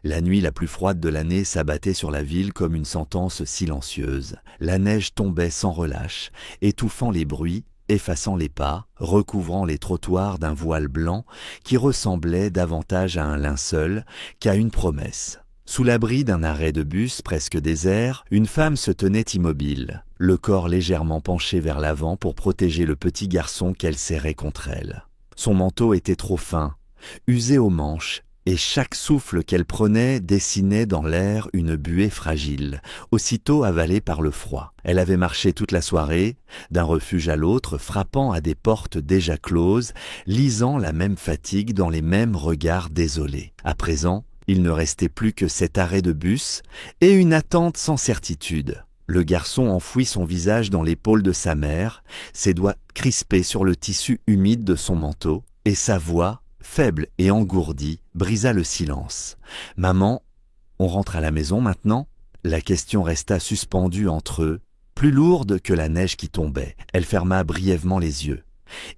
La nuit la plus froide de l'année s'abattait sur la ville comme une sentence silencieuse. La neige tombait sans relâche, étouffant les bruits, effaçant les pas, recouvrant les trottoirs d'un voile blanc qui ressemblait davantage à un linceul qu'à une promesse. Sous l'abri d'un arrêt de bus presque désert, une femme se tenait immobile, le corps légèrement penché vers l'avant pour protéger le petit garçon qu'elle serrait contre elle. Son manteau était trop fin, usé aux manches, et chaque souffle qu'elle prenait dessinait dans l'air une buée fragile, aussitôt avalée par le froid. Elle avait marché toute la soirée, d'un refuge à l'autre, frappant à des portes déjà closes, lisant la même fatigue dans les mêmes regards désolés. À présent, il ne restait plus que cet arrêt de bus et une attente sans certitude. Le garçon enfouit son visage dans l'épaule de sa mère, ses doigts crispés sur le tissu humide de son manteau, et sa voix, faible et engourdie, brisa le silence. « Maman, on rentre à la maison maintenant ?» La question resta suspendue entre eux, plus lourde que la neige qui tombait. Elle ferma brièvement les yeux.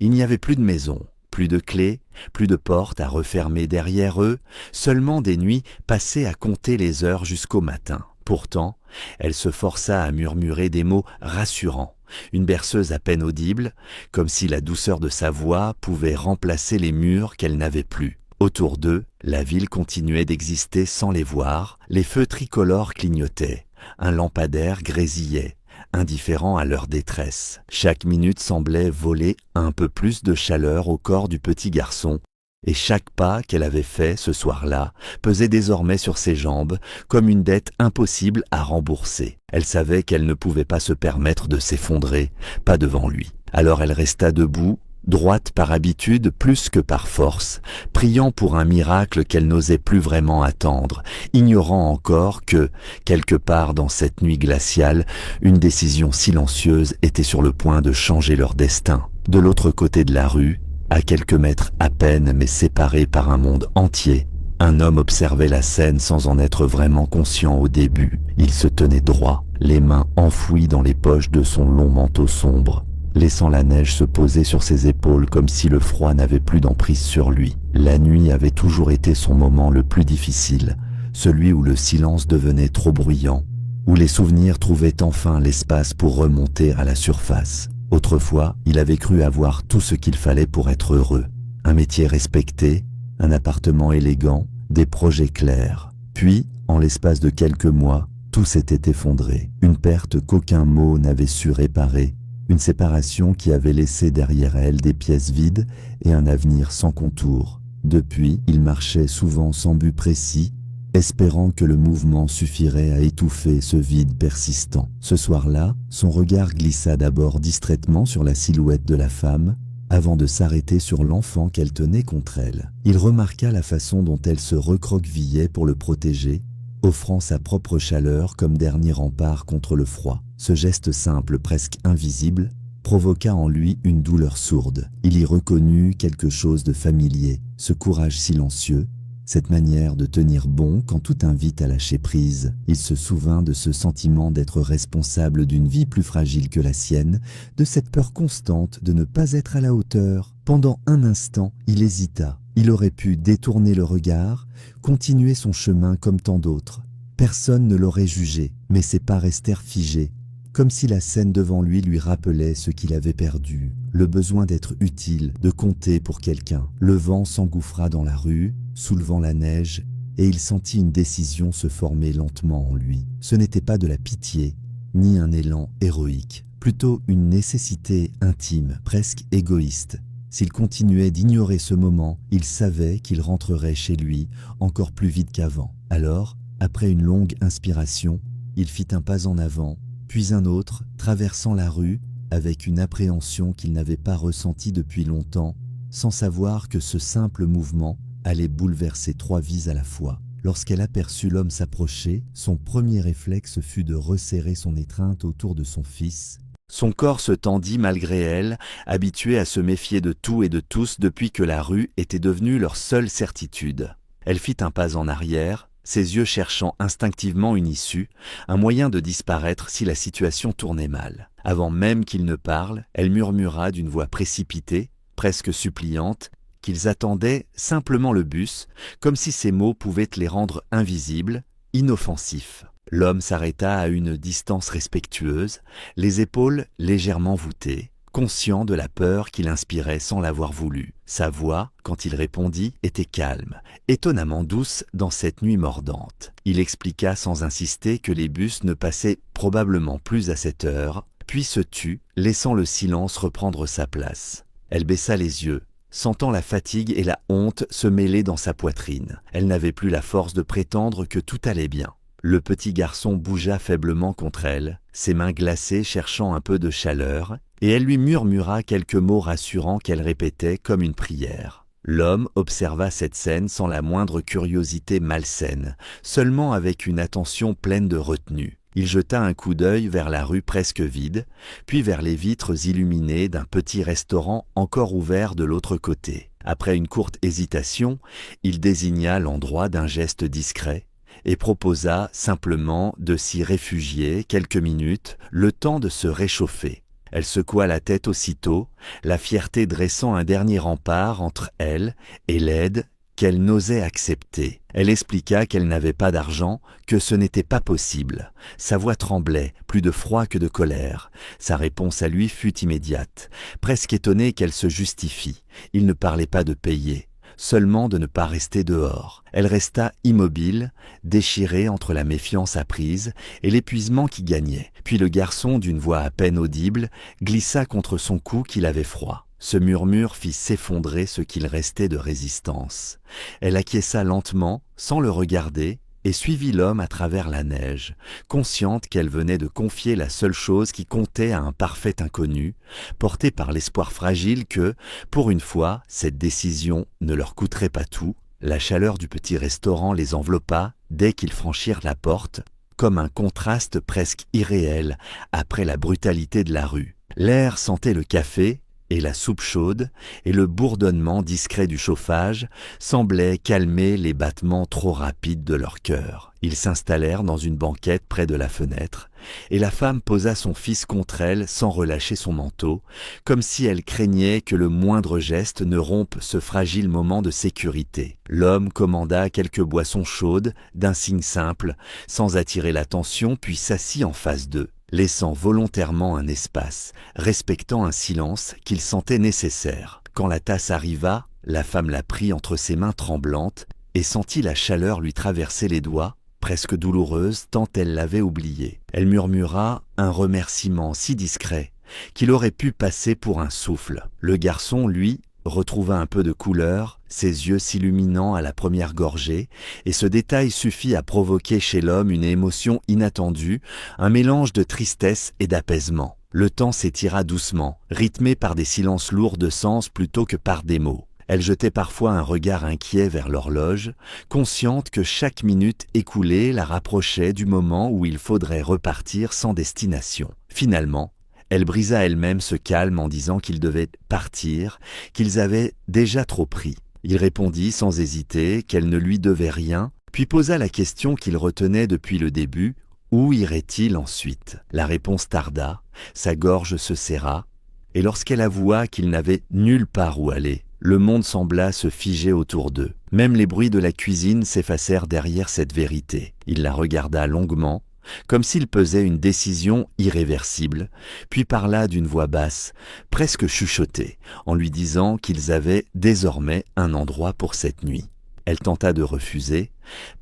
Il n'y avait plus de maison, plus de clés, plus de portes à refermer derrière eux, seulement des nuits passées à compter les heures jusqu'au matin. Pourtant, elle se força à murmurer des mots rassurants, une berceuse à peine audible, comme si la douceur de sa voix pouvait remplacer les murs qu'elle n'avait plus. Autour d'eux, la ville continuait d'exister sans les voir, les feux tricolores clignotaient, un lampadaire grésillait, indifférent à leur détresse. Chaque minute semblait voler un peu plus de chaleur au corps du petit garçon, et chaque pas qu'elle avait fait ce soir-là pesait désormais sur ses jambes comme une dette impossible à rembourser. Elle savait qu'elle ne pouvait pas se permettre de s'effondrer, pas devant lui. Alors elle resta debout, droite par habitude plus que par force, priant pour un miracle qu'elle n'osait plus vraiment attendre, ignorant encore que, quelque part dans cette nuit glaciale, une décision silencieuse était sur le point de changer leur destin. De l'autre côté de la rue, à quelques mètres à peine mais séparés par un monde entier, un homme observait la scène sans en être vraiment conscient au début. Il se tenait droit, les mains enfouies dans les poches de son long manteau sombre, laissant la neige se poser sur ses épaules comme si le froid n'avait plus d'emprise sur lui. La nuit avait toujours été son moment le plus difficile, celui où le silence devenait trop bruyant, où les souvenirs trouvaient enfin l'espace pour remonter à la surface. Autrefois, il avait cru avoir tout ce qu'il fallait pour être heureux. Un métier respecté, un appartement élégant, des projets clairs. Puis, en l'espace de quelques mois, tout s'était effondré. Une perte qu'aucun mot n'avait su réparer. Une séparation qui avait laissé derrière elle des pièces vides et un avenir sans contour. Depuis, il marchait souvent sans but précis, espérant que le mouvement suffirait à étouffer ce vide persistant. Ce soir-là, son regard glissa d'abord distraitement sur la silhouette de la femme, avant de s'arrêter sur l'enfant qu'elle tenait contre elle. Il remarqua la façon dont elle se recroquevillait pour le protéger, offrant sa propre chaleur comme dernier rempart contre le froid. Ce geste simple, presque invisible, provoqua en lui une douleur sourde. Il y reconnut quelque chose de familier, ce courage silencieux, cette manière de tenir bon quand tout invite à lâcher prise. Il se souvint de ce sentiment d'être responsable d'une vie plus fragile que la sienne, de cette peur constante de ne pas être à la hauteur. Pendant un instant, il hésita. Il aurait pu détourner le regard, continuer son chemin comme tant d'autres. Personne ne l'aurait jugé, mais ses pas restèrent figés, comme si la scène devant lui rappelait ce qu'il avait perdu, le besoin d'être utile, de compter pour quelqu'un. Le vent s'engouffra dans la rue, soulevant la neige, et il sentit une décision se former lentement en lui. Ce n'était pas de la pitié, ni un élan héroïque, plutôt une nécessité intime, presque égoïste. S'il continuait d'ignorer ce moment, il savait qu'il rentrerait chez lui encore plus vite qu'avant. Alors, après une longue inspiration, il fit un pas en avant, puis un autre, traversant la rue, avec une appréhension qu'il n'avait pas ressentie depuis longtemps, sans savoir que ce simple mouvement allait bouleverser 3 vies à la fois. Lorsqu'elle aperçut l'homme s'approcher, son premier réflexe fut de resserrer son étreinte autour de son fils. Son corps se tendit malgré elle, habituée à se méfier de tout et de tous depuis que la rue était devenue leur seule certitude. Elle fit un pas en arrière, ses yeux cherchant instinctivement une issue, un moyen de disparaître si la situation tournait mal. Avant même qu'il ne parle, elle murmura d'une voix précipitée, presque suppliante, qu'ils attendaient simplement le bus, comme si ces mots pouvaient les rendre invisibles, inoffensifs. L'homme s'arrêta à une distance respectueuse, les épaules légèrement voûtées, conscient de la peur qu'il inspirait sans l'avoir voulu. Sa voix, quand il répondit, était calme, étonnamment douce dans cette nuit mordante. Il expliqua sans insister que les bus ne passaient probablement plus à cette heure, puis se tut, laissant le silence reprendre sa place. Elle baissa les yeux, sentant la fatigue et la honte se mêler dans sa poitrine. Elle n'avait plus la force de prétendre que tout allait bien. Le petit garçon bougea faiblement contre elle, ses mains glacées cherchant un peu de chaleur, et elle lui murmura quelques mots rassurants qu'elle répétait comme une prière. L'homme observa cette scène sans la moindre curiosité malsaine, seulement avec une attention pleine de retenue. Il jeta un coup d'œil vers la rue presque vide, puis vers les vitres illuminées d'un petit restaurant encore ouvert de l'autre côté. Après une courte hésitation, il désigna l'endroit d'un geste discret, et proposa simplement de s'y réfugier quelques minutes, le temps de se réchauffer. Elle secoua la tête aussitôt, la fierté dressant un dernier rempart entre elle et l'aide qu'elle n'osait accepter. Elle expliqua qu'elle n'avait pas d'argent, que ce n'était pas possible. Sa voix tremblait, plus de froid que de colère. Sa réponse à lui fut immédiate, presque étonnée qu'elle se justifie. Il ne parlait pas de payer, seulement de ne pas rester dehors. Elle resta immobile, déchirée entre la méfiance apprise et l'épuisement qui gagnait. Puis le garçon, d'une voix à peine audible, glissa contre son cou qu'il avait froid. Ce murmure fit s'effondrer ce qu'il restait de résistance. Elle acquiesça lentement, sans le regarder, et suivit l'homme à travers la neige, consciente qu'elle venait de confier la seule chose qui comptait à un parfait inconnu, portée par l'espoir fragile que, pour une fois, cette décision ne leur coûterait pas tout. La chaleur du petit restaurant les enveloppa dès qu'ils franchirent la porte, comme un contraste presque irréel après la brutalité de la rue. L'air sentait le café, et la soupe chaude, et le bourdonnement discret du chauffage semblaient calmer les battements trop rapides de leur cœur. Ils s'installèrent dans une banquette près de la fenêtre, et la femme posa son fils contre elle sans relâcher son manteau, comme si elle craignait que le moindre geste ne rompe ce fragile moment de sécurité. L'homme commanda quelques boissons chaudes, d'un signe simple, sans attirer l'attention, puis s'assit en face d'eux, laissant volontairement un espace, respectant un silence qu'il sentait nécessaire. Quand la tasse arriva, la femme la prit entre ses mains tremblantes et sentit la chaleur lui traverser les doigts, presque douloureuse tant elle l'avait oubliée. Elle murmura un remerciement si discret qu'il aurait pu passer pour un souffle. Le garçon, lui, retrouva un peu de couleur, ses yeux s'illuminant à la première gorgée, et ce détail suffit à provoquer chez l'homme une émotion inattendue, un mélange de tristesse et d'apaisement. Le temps s'étira doucement, rythmé par des silences lourds de sens plutôt que par des mots. Elle jetait parfois un regard inquiet vers l'horloge, consciente que chaque minute écoulée la rapprochait du moment où il faudrait repartir sans destination. Finalement, elle brisa elle-même ce calme en disant qu'ils devaient partir, qu'ils avaient déjà trop pris. Il répondit sans hésiter qu'elle ne lui devait rien, puis posa la question qu'il retenait depuis le début: où irait-il ensuite? La réponse tarda, sa gorge se serra, et lorsqu'elle avoua qu'il n'avait nulle part où aller, le monde sembla se figer autour d'eux. Même les bruits de la cuisine s'effacèrent derrière cette vérité. Il la regarda longuement, comme s'il pesait une décision irréversible, puis parla d'une voix basse, presque chuchotée, en lui disant qu'ils avaient désormais un endroit pour cette nuit. Elle tenta de refuser,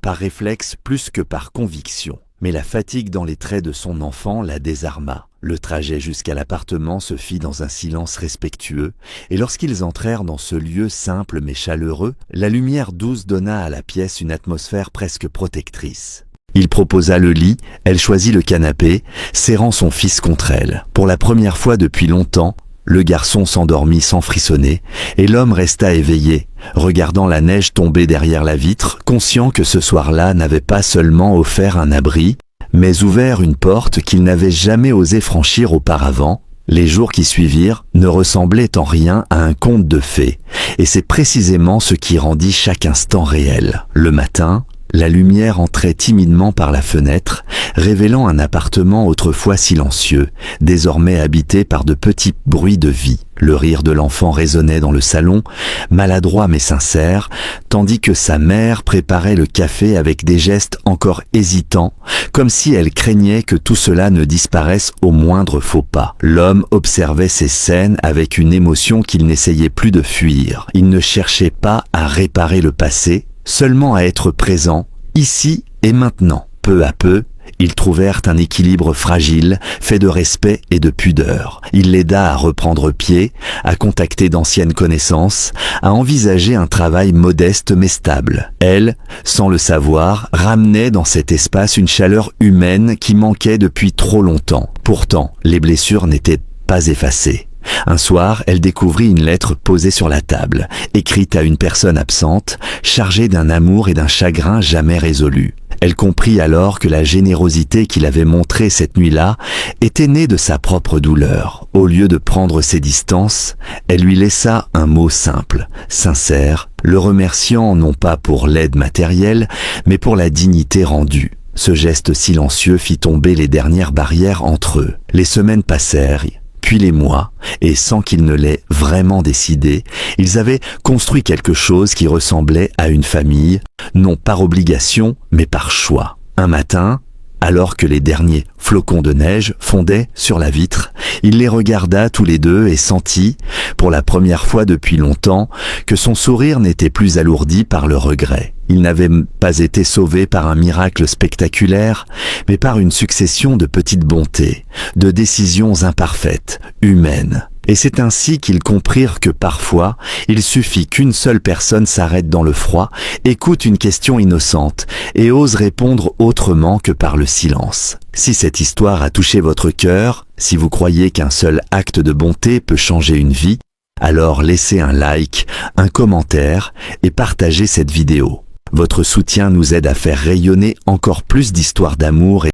par réflexe plus que par conviction, mais la fatigue dans les traits de son enfant la désarma. Le trajet jusqu'à l'appartement se fit dans un silence respectueux, et lorsqu'ils entrèrent dans ce lieu simple mais chaleureux, la lumière douce donna à la pièce une atmosphère presque protectrice. Il proposa le lit, elle choisit le canapé, serrant son fils contre elle. Pour la première fois depuis longtemps, le garçon s'endormit sans frissonner, et l'homme resta éveillé, regardant la neige tomber derrière la vitre, conscient que ce soir-là n'avait pas seulement offert un abri, mais ouvert une porte qu'il n'avait jamais osé franchir auparavant. Les jours qui suivirent ne ressemblaient en rien à un conte de fées, et c'est précisément ce qui rendit chaque instant réel. Le matin, La lumière entrait timidement par la fenêtre, révélant un appartement autrefois silencieux, désormais habité par de petits bruits de vie. Le rire de l'enfant résonnait dans le salon, maladroit mais sincère, tandis que sa mère préparait le café avec des gestes encore hésitants, comme si elle craignait que tout cela ne disparaisse au moindre faux pas. L'homme observait ces scènes avec une émotion qu'il n'essayait plus de fuir. Il ne cherchait pas à réparer le passé, seulement à être présent, ici et maintenant. Peu à peu, ils trouvèrent un équilibre fragile, fait de respect et de pudeur. Il l'aida à reprendre pied, à contacter d'anciennes connaissances, à envisager un travail modeste mais stable. Elle, sans le savoir, ramenait dans cet espace une chaleur humaine qui manquait depuis trop longtemps. Pourtant, les blessures n'étaient pas effacées. Un soir, elle découvrit une lettre posée sur la table, écrite à une personne absente, chargée d'un amour et d'un chagrin jamais résolus. Elle comprit alors que la générosité qu'il avait montrée cette nuit-là était née de sa propre douleur. Au lieu de prendre ses distances, elle lui laissa un mot simple, sincère, le remerciant non pas pour l'aide matérielle, mais pour la dignité rendue. Ce geste silencieux fit tomber les dernières barrières entre eux. Les semaines passèrent, puis les mois, et sans qu'ils ne l'aient vraiment décidé, ils avaient construit quelque chose qui ressemblait à une famille, non par obligation, mais par choix. Un matin, alors que les derniers flocons de neige fondaient sur la vitre, il les regarda tous les deux et sentit, pour la première fois depuis longtemps, que son sourire n'était plus alourdi par le regret. Il n'avait pas été sauvé par un miracle spectaculaire, mais par une succession de petites bontés, de décisions imparfaites, humaines. Et c'est ainsi qu'ils comprirent que parfois, il suffit qu'une seule personne s'arrête dans le froid, écoute une question innocente et ose répondre autrement que par le silence. Si cette histoire a touché votre cœur, si vous croyez qu'un seul acte de bonté peut changer une vie, alors laissez un like, un commentaire et partagez cette vidéo. Votre soutien nous aide à faire rayonner encore plus d'histoires d'amour et